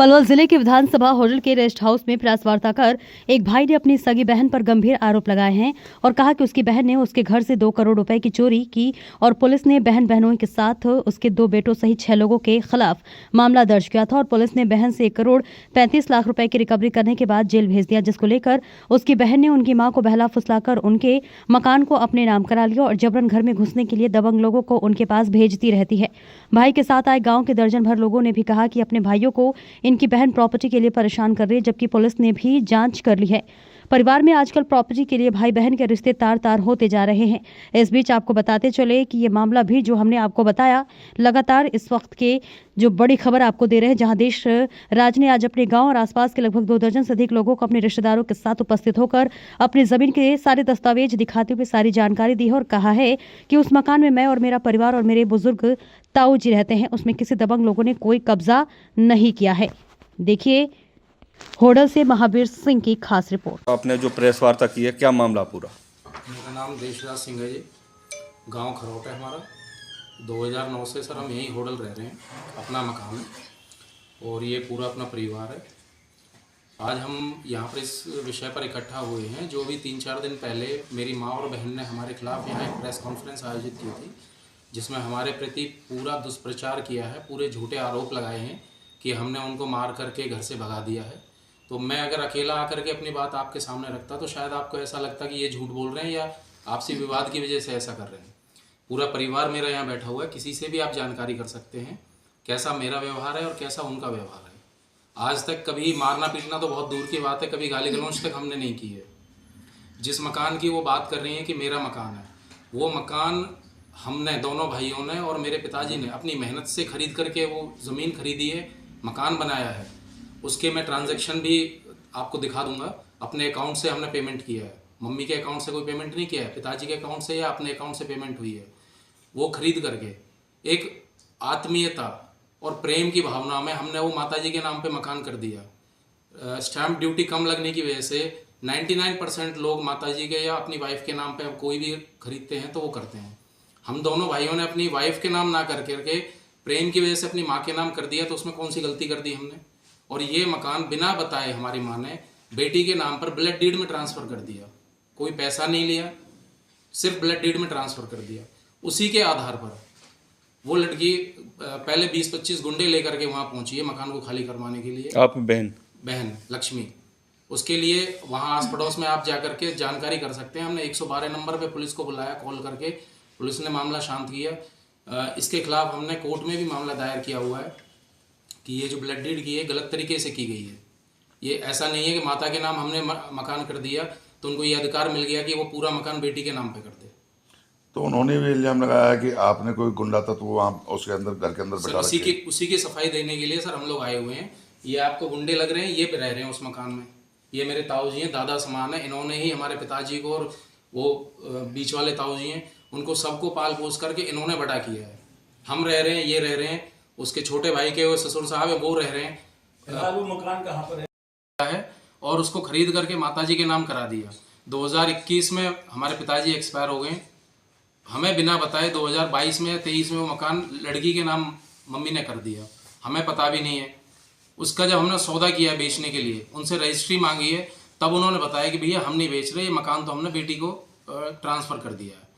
पलवल जिले के विधानसभा होटल के रेस्ट हाउस में प्रेस वार्ता कर एक भाई ने अपनी सगी बहन पर गंभीर आरोप लगाए हैं और कहा कि उसकी बहन ने उसके घर से 2 करोड़ रुपए की चोरी की और पुलिस ने बहन बहनों के साथ उसके 2 बेटों सहित 6 लोगों के खिलाफ मामला दर्ज किया था और पुलिस ने बहन से 1 करोड़ 35 लाख रुपए की रिकवरी करने के बाद जेल भेज दिया, जिसको लेकर उसकी बहन ने उनकी मां को बहला फुसलाकर उनके मकान को अपने नाम करा लिया और जबरन घर में घुसने के लिए दबंग लोगों को उनके पास भेजती रहती है। भाई के साथ आए गाँव के दर्जन भर लोगों ने भी कहा कि अपने भाइयों को इनकी बहन प्रॉपर्टी के लिए परेशान कर रही है, जबकि पुलिस ने भी जांच कर ली है। परिवार में आजकल प्रॉपर्टी के लिए भाई बहन के रिश्ते तार तार होते जा रहे हैं। इस बीच आपको बताते चले कि ये मामला भी जो हमने आपको बताया, लगातार इस वक्त के जो बड़ी खबर आपको दे रहे हैं, जहां देश राज ने आज अपने गांव और आसपास के लगभग 2 दर्जन से अधिक लोगों को अपने रिश्तेदारों के साथ उपस्थित होकर अपनी जमीन के सारे दस्तावेज दिखाते हुए सारी जानकारी दी है और कहा है कि उस मकान में मैं और मेरा परिवार और मेरे बुजुर्ग ताऊ जी रहते हैं, उसमें किसी दबंग लोगों ने कोई कब्जा नहीं किया है। देखिए होडल से महावीर सिंह की खास रिपोर्ट। आपने जो प्रेस वार्ता की है, क्या मामला पूरा? मेरा नाम देशराज सिंह है जी, गांव खरोट है हमारा। 2009 से सर हम यहीं होडल रह रहे हैं, अपना मकान है और ये पूरा अपना परिवार है। आज हम यहाँ पर इस विषय पर इकट्ठा हुए हैं जो भी 3-4 दिन पहले मेरी माँ और बहन ने हमारे खिलाफ यहाँ एक प्रेस कॉन्फ्रेंस आयोजित की थी, जिसमें हमारे प्रति पूरा दुष्प्रचार किया है, पूरे झूठे आरोप लगाए हैं कि हमने उनको मार करके घर से भगा दिया है। तो मैं अगर अकेला आकर के अपनी बात आपके सामने रखता तो शायद आपको ऐसा लगता कि ये झूठ बोल रहे हैं या आपसी विवाद की वजह से ऐसा कर रहे हैं। पूरा परिवार मेरा यहाँ बैठा हुआ है, किसी से भी आप जानकारी कर सकते हैं कैसा मेरा व्यवहार है और कैसा उनका व्यवहार है। आज तक कभी मारना पीटना तो बहुत दूर की बात है, कभी गाली गलौज तक हमने नहीं की है। जिस मकान की वो बात कर रही हैं कि मेरा मकान है, वो मकान हमने दोनों भाइयों ने और मेरे पिताजी ने अपनी मेहनत से खरीद करके वो ज़मीन खरीदी है, मकान बनाया है। उसके मैं ट्रांजैक्शन भी आपको दिखा दूंगा। अपने अकाउंट से हमने पेमेंट किया है, मम्मी के अकाउंट से कोई पेमेंट नहीं किया है, पिताजी के अकाउंट से या अपने अकाउंट से पेमेंट हुई है। वो खरीद करके एक आत्मीयता और प्रेम की भावना में हमने वो माताजी के नाम पे मकान कर दिया। स्टैम्प ड्यूटी कम लगने की वजह से 99% लोग माताजी के या अपनी वाइफ के नाम पे कोई भी खरीदते हैं तो वो करते हैं। हम दोनों भाइयों ने अपनी वाइफ के नाम ना कर करके प्रेम की वजह से अपनी माँ के नाम कर दिया, तो उसमें कौन सी गलती कर दी हमने? और ये मकान बिना बताए हमारी माँ ने बेटी के नाम पर ब्लड डीड में ट्रांसफ़र कर दिया। कोई पैसा नहीं लिया, सिर्फ ब्लड डीड में ट्रांसफ़र कर दिया। उसी के आधार पर वो लड़की पहले 20-25 गुंडे लेकर के वहाँ पहुँची है मकान को खाली करवाने के लिए। आप बहन लक्ष्मी, उसके लिए वहाँ आस पड़ोस में आप जाकर के जानकारी कर सकते हैं। हमने 112 नंबर पे पुलिस को बुलाया, कॉल करके पुलिस ने मामला शांत किया। इसके खिलाफ हमने कोर्ट में भी मामला दायर किया हुआ है कि ये जो ब्लड डीड की है गलत तरीके से की गई है। ये ऐसा नहीं है कि माता के नाम हमने मकान कर दिया तो उनको ये अधिकार मिल गया कि वो पूरा मकान बेटी के नाम पे कर दे। तो उन्होंने भी इल्जाम लगाया कि आपने कोई गुंडा तत्व वहाँ उसके अंदर घर के अंदर बैठा उसी की सफाई देने के लिए सर हम लोग आए हुए हैं। ये आपको गुंडे लग रहे हैं, ये रह रहे हैं उस मकान में। ये मेरे ताऊ जी हैं, दादा समान है। इन्होंने ही हमारे पिताजी को और वो बीच वाले ताऊ जी हैं उनको सबको पाल पोस करके इन्होंने बड़ा किया है। हम रह रहे हैं, ये रह रहे हैं, उसके छोटे भाई के वो ससुर साहब है वो रह रहे हैं। वो मकान कहाँ पर है और उसको खरीद करके माताजी के नाम करा दिया। 2021 में हमारे पिताजी एक्सपायर हो गए, हमें बिना बताए 2022 में या 23 में वो मकान लड़की के नाम मम्मी ने कर दिया, हमें पता भी नहीं है। उसका जब हमने सौदा किया बेचने के लिए, उनसे रजिस्ट्री मांगी है, तब उन्होंने बताया कि भैया हम नहीं बेच रहे, ये मकान तो हमने बेटी को ट्रांसफ़र कर दिया है।